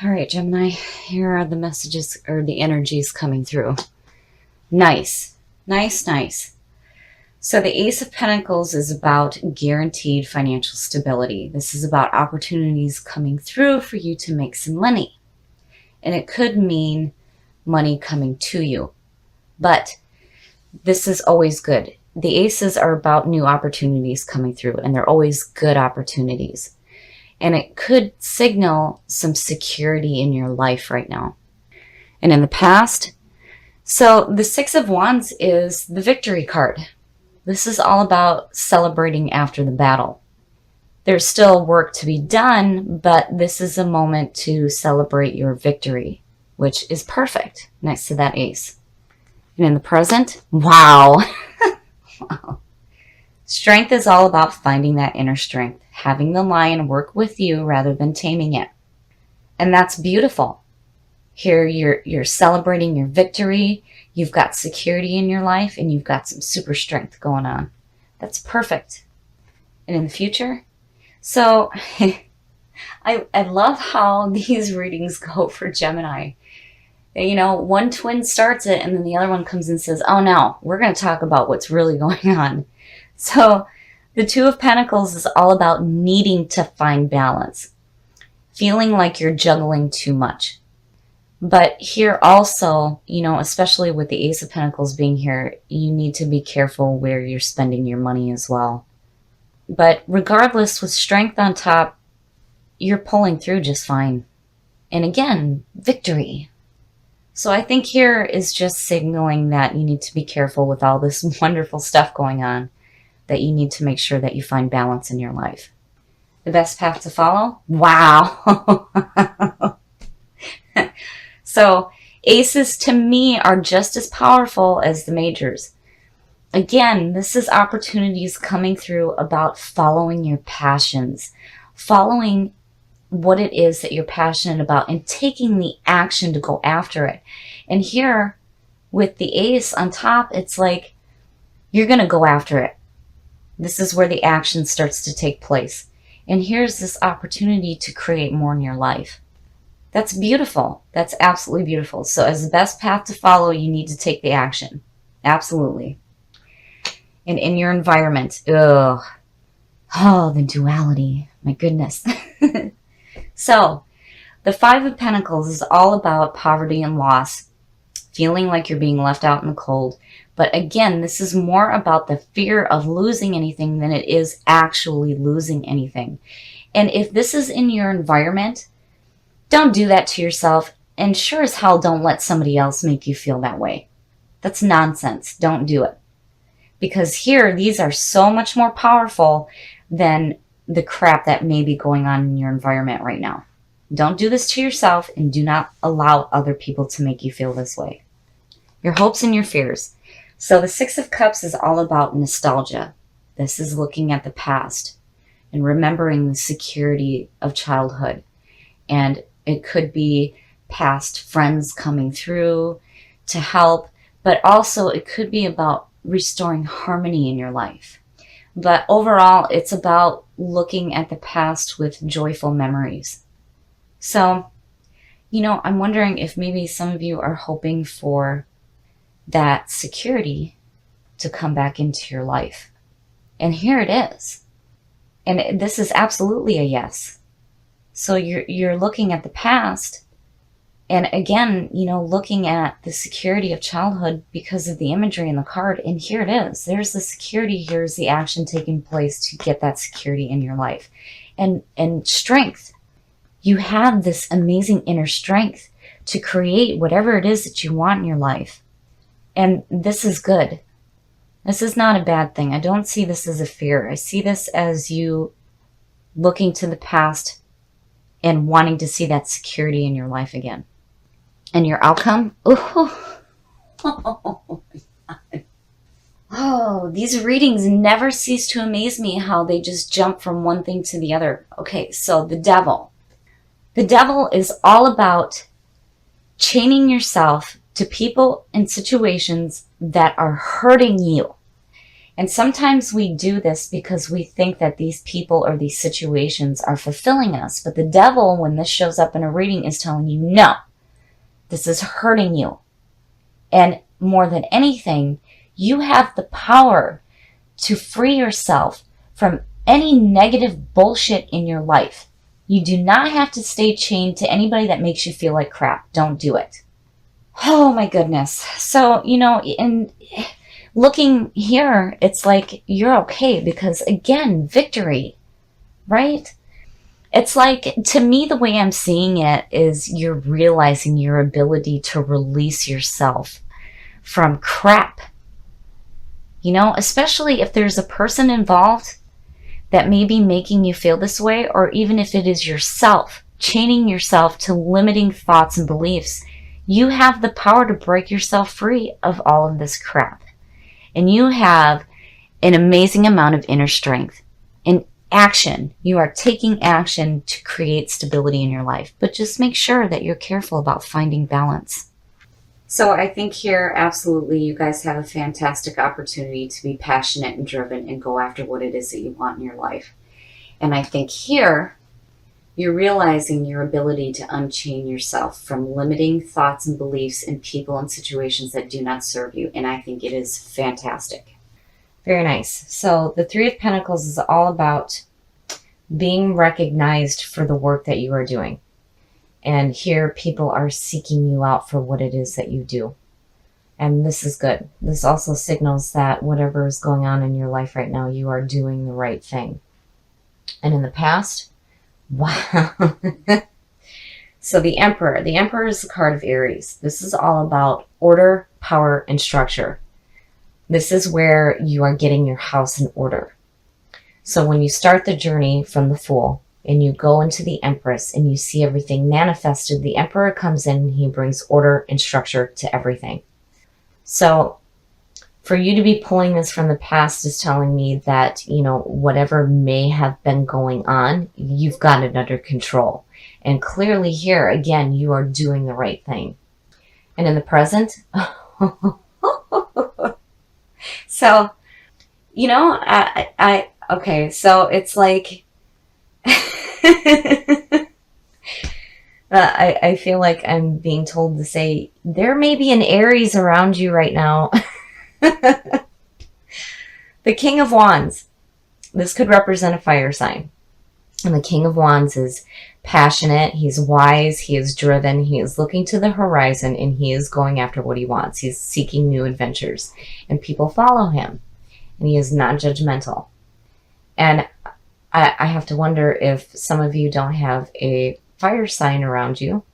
All right, Gemini, here are the messages or the energies coming through. Nice, nice, nice. So the Ace of Pentacles is about guaranteed financial stability. This is about opportunities coming through for you to make some money. And it could mean money coming to you. But this is always good. The aces are about new opportunities coming through, and they're always good opportunities. And it could signal some security in your life right now. And in the past, so the Six of Wands is the victory card. This is all about celebrating after the battle. There's still work to be done, but this is a moment to celebrate your victory, which is perfect next to that ace. And in the present, wow. Wow. Strength is all about finding that inner strength, having the lion work with you rather than taming it. And that's beautiful. Here you're celebrating your victory, you've got security in your life, and you've got some super strength going on. That's perfect. And in the future, so I love how these readings go for Gemini. You know, one twin starts it and then the other one comes and says, oh no, we're going to talk about what's really going on. So the Two of Pentacles is all about needing to find balance, feeling like you're juggling too much. But here also, you know, especially with the Ace of Pentacles being here, you need to be careful where you're spending your money as well. But regardless, with strength on top, you're pulling through just fine. And again, victory. So I think here is just signaling that you need to be careful with all this wonderful stuff going on, that you need to make sure that you find balance in your life. The best path to follow? Wow. So aces to me are just as powerful as the majors. Again, this is opportunities coming through about following your passions, following what it is that you're passionate about and taking the action to go after it. And here with the ace on top, it's like you're going to go after it. This is where the action starts to take place. And here's this opportunity to create more in your life. That's beautiful. That's absolutely beautiful. So as the best path to follow, you need to take the action. Absolutely. And in your environment, the duality. My goodness. So the Five of Pentacles is all about poverty and loss, feeling like you're being left out in the cold. But again, this is more about the fear of losing anything than it is actually losing anything. And if this is in your environment, don't do that to yourself. And sure as hell, don't let somebody else make you feel that way. That's nonsense. Don't do it. Because here, these are so much more powerful than the crap that may be going on in your environment right now. Don't do this to yourself, and do not allow other people to make you feel this way. Your hopes and your fears. So the Six of Cups is all about nostalgia. This is looking at the past and remembering the security of childhood. And it could be past friends coming through to help, but also it could be about restoring harmony in your life. But overall, it's about looking at the past with joyful memories. So, you know, I'm wondering if maybe some of you are hoping for that security to come back into your life. And here it is. And this is absolutely a yes. So you're looking at the past, and again, you know, looking at the security of childhood because of the imagery in the card. And here it is. There's the security. Here's the action taking place to get that security in your life. And strength. You have this amazing inner strength to create whatever it is that you want in your life. And this is good. This is not a bad thing. I don't see this as a fear. I see this as you looking to the past and wanting to see that security in your life again. And your outcome? Oh, these readings never cease to amaze me how they just jump from one thing to the other. Okay, so the devil. The devil is all about chaining yourself to people and situations that are hurting you. And sometimes we do this because we think that these people or these situations are fulfilling us. But the devil, when this shows up in a reading, is telling you, no, this is hurting you. And more than anything, you have the power to free yourself from any negative bullshit in your life. You do not have to stay chained to anybody that makes you feel like crap. Don't do it. Oh my goodness. So, in looking here, it's like you're okay because, again, victory, right? It's like, to me, the way I'm seeing it is you're realizing your ability to release yourself from crap. Especially if there's a person involved that may be making you feel this way, or even if it is yourself, chaining yourself to limiting thoughts and beliefs. You have the power to break yourself free of all of this crap. And you have an amazing amount of inner strength. In action, you are taking action to create stability in your life. But just make sure that you're careful about finding balance. So I think here, absolutely, you guys have a fantastic opportunity to be passionate and driven and go after what it is that you want in your life. And I think here, you're realizing your ability to unchain yourself from limiting thoughts and beliefs in people and situations that do not serve you. And I think it is fantastic. Very nice. So the Three of Pentacles is all about being recognized for the work that you are doing. And here people are seeking you out for what it is that you do. And this is good. This also signals that whatever is going on in your life right now, you are doing the right thing. And in the past, wow. So the Emperor. The Emperor is the card of Aries. This is all about order, power, and structure. This is where you are getting your house in order. So when you start the journey from the Fool, and you go into the Empress and you see everything manifested, the Emperor comes in and he brings order and structure to everything. So for you to be pulling this from the past is telling me that, whatever may have been going on, you've got it under control. And clearly here, again, you are doing the right thing. And in the present, so, okay, so it's like, I feel like I'm being told to say there may be an Aries around you right now. The King of Wands. This could represent a fire sign. And the King of Wands is passionate. He's wise. He is driven. He is looking to the horizon and he is going after what he wants. He's seeking new adventures and people follow him. And he is not judgmental. And I have to wonder if some of you don't have a fire sign around you.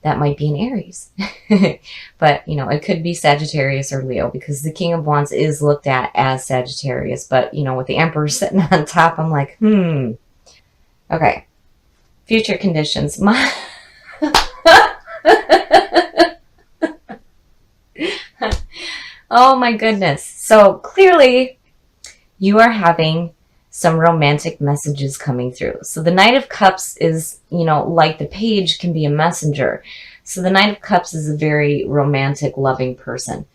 That might be an Aries. But, it could be Sagittarius or Leo because the King of Wands is looked at as Sagittarius. But, with the Emperor sitting on top, I'm like, Okay. Future conditions. Oh my goodness. So clearly you are having some romantic messages coming through. So the Knight of Cups is, like the Page can be a messenger. So the Knight of Cups is a very romantic, loving person.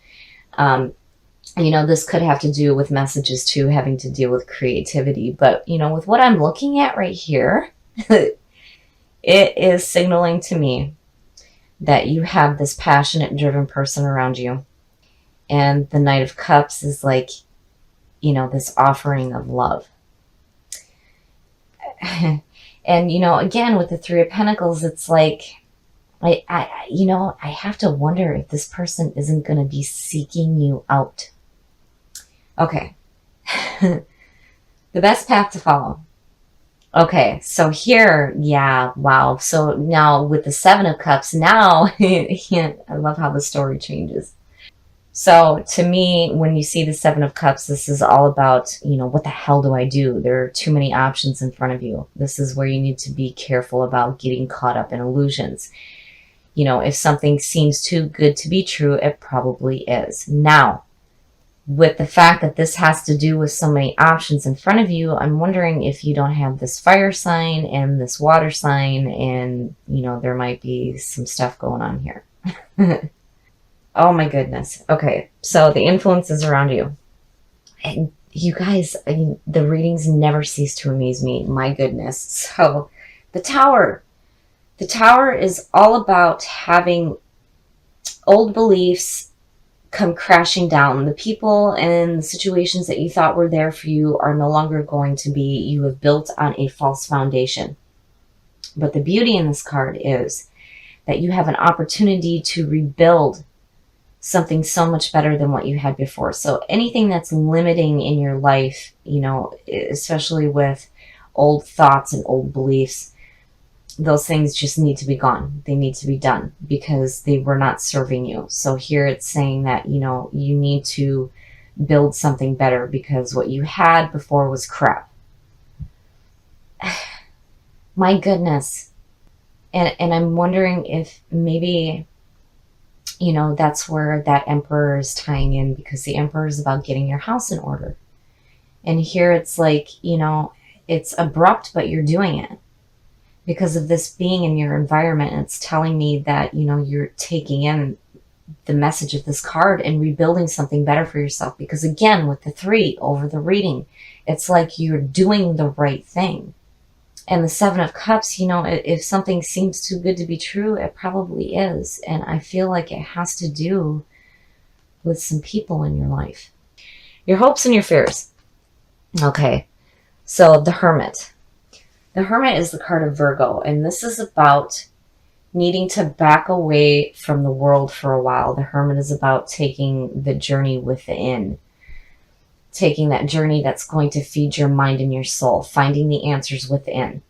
This could have to do with messages too, having to deal with creativity. But, with what I'm looking at right here, it is signaling to me that you have this passionate, driven person around you. And the Knight of Cups is like, this offering of love. And, again, with the Three of Pentacles, it's like, I have to wonder if this person isn't going to be seeking you out. Okay. The best path to follow. Okay, so here, yeah, wow. So now with the Seven of Cups, now, I love how the story changes. So to me, when you see the Seven of Cups, this is all about, what the hell do I do? There are too many options in front of you. This is where you need to be careful about getting caught up in illusions. If something seems too good to be true, it probably is. Now, with the fact that this has to do with so many options in front of you, I'm wondering if you don't have this fire sign and this water sign and, there might be some stuff going on here. Oh my goodness. Okay, so the influences around you. And you guys, I mean, the readings never cease to amaze me. My goodness. So the Tower. The Tower is all about having old beliefs come crashing down. The people and the situations that you thought were there for you are no longer going to be. You have built on a false foundation. But the beauty in this card is that you have an opportunity to rebuild something so much better than what you had before. So anything that's limiting in your life, you know, especially with old thoughts and old beliefs, those things just need to be gone. They need to be done because they were not serving you. So here it's saying that, you know, you need to build something better because what you had before was crap. My goodness. And I'm wondering if maybe, you know, that's where that Emperor is tying in, because the Emperor is about getting your house in order. And here it's like, you know, it's abrupt, but you're doing it because of this being in your environment. It's telling me that, you know, you're taking in the message of this card and rebuilding something better for yourself. Because again, with the 3 over the reading, it's like you're doing the right thing. And the 7 of Cups, you know, if something seems too good to be true, it probably is. And I feel like it has to do with some people in your life. Your hopes and your fears. Okay, so the Hermit. The Hermit is the card of Virgo, and this is about needing to back away from the world for a while. The Hermit is about taking the journey within. Taking that journey that's going to feed your mind and your soul, finding the answers within.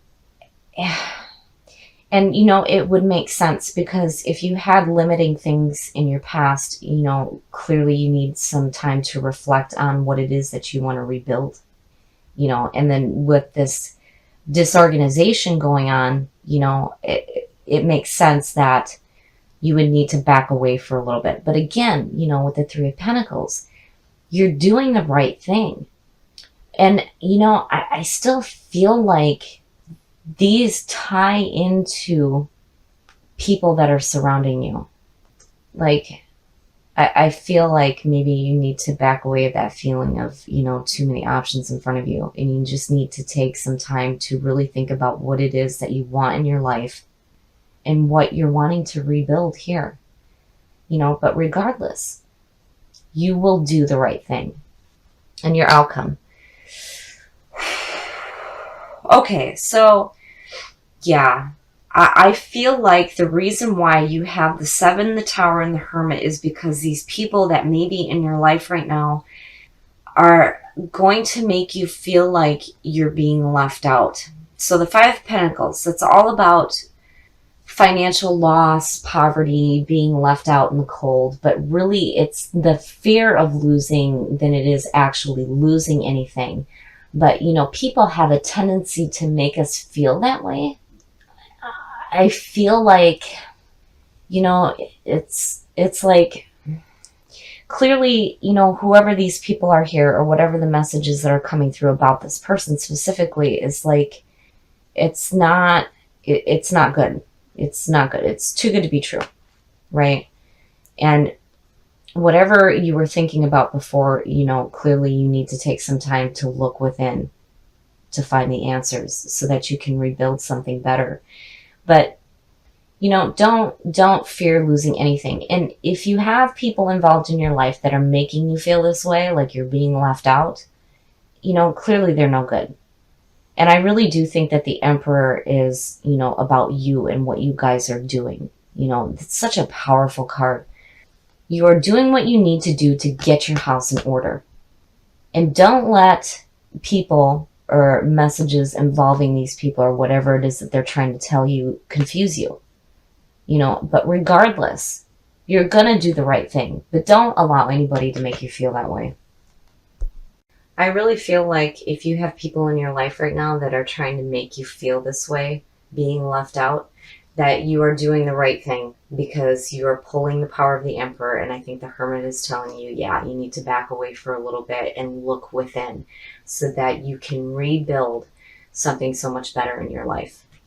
And, you know, it would make sense because if you had limiting things in your past, you know, clearly you need some time to reflect on what it is that you want to rebuild, you know, and then with this disorganization going on, you know, it makes sense that you would need to back away for a little bit. But again, you know, with the 3 of Pentacles, you're doing the right thing. And, you know, I still feel like these tie into people that are surrounding you. Like, I feel like maybe you need to back away of that feeling of, you know, too many options in front of you. And you just need to take some time to really think about what it is that you want in your life and what you're wanting to rebuild here. You know, but regardless, you will do the right thing. And your outcome. Okay, so yeah, I feel like the reason why you have the 7, the Tower, and the Hermit is because these people that may be in your life right now are going to make you feel like you're being left out. So the 5 of Pentacles, it's all about financial loss, poverty, being left out in the cold, but really it's the fear of losing than it is actually losing anything. But, you know, people have a tendency to make us feel that way. I feel like, you know, it's like clearly, you know, whoever these people are here or whatever the messages that are coming through about this person specifically is like, it's not good. It's not good. It's too good to be true, right? And whatever you were thinking about before, you know, clearly you need to take some time to look within to find the answers so that you can rebuild something better. But, you know, don't fear losing anything. And if you have people involved in your life that are making you feel this way, like you're being left out, you know, clearly they're no good. And I really do think that the Emperor is, you know, about you and what you guys are doing. You know, it's such a powerful card. You are doing what you need to do to get your house in order. And don't let people or messages involving these people or whatever it is that they're trying to tell you confuse you. You know, but regardless, you're going to do the right thing. But don't allow anybody to make you feel that way. I really feel like if you have people in your life right now that are trying to make you feel this way, being left out, that you are doing the right thing because you are pulling the power of the Emperor. And I think the Hermit is telling you, yeah, you need to back away for a little bit and look within so that you can rebuild something so much better in your life.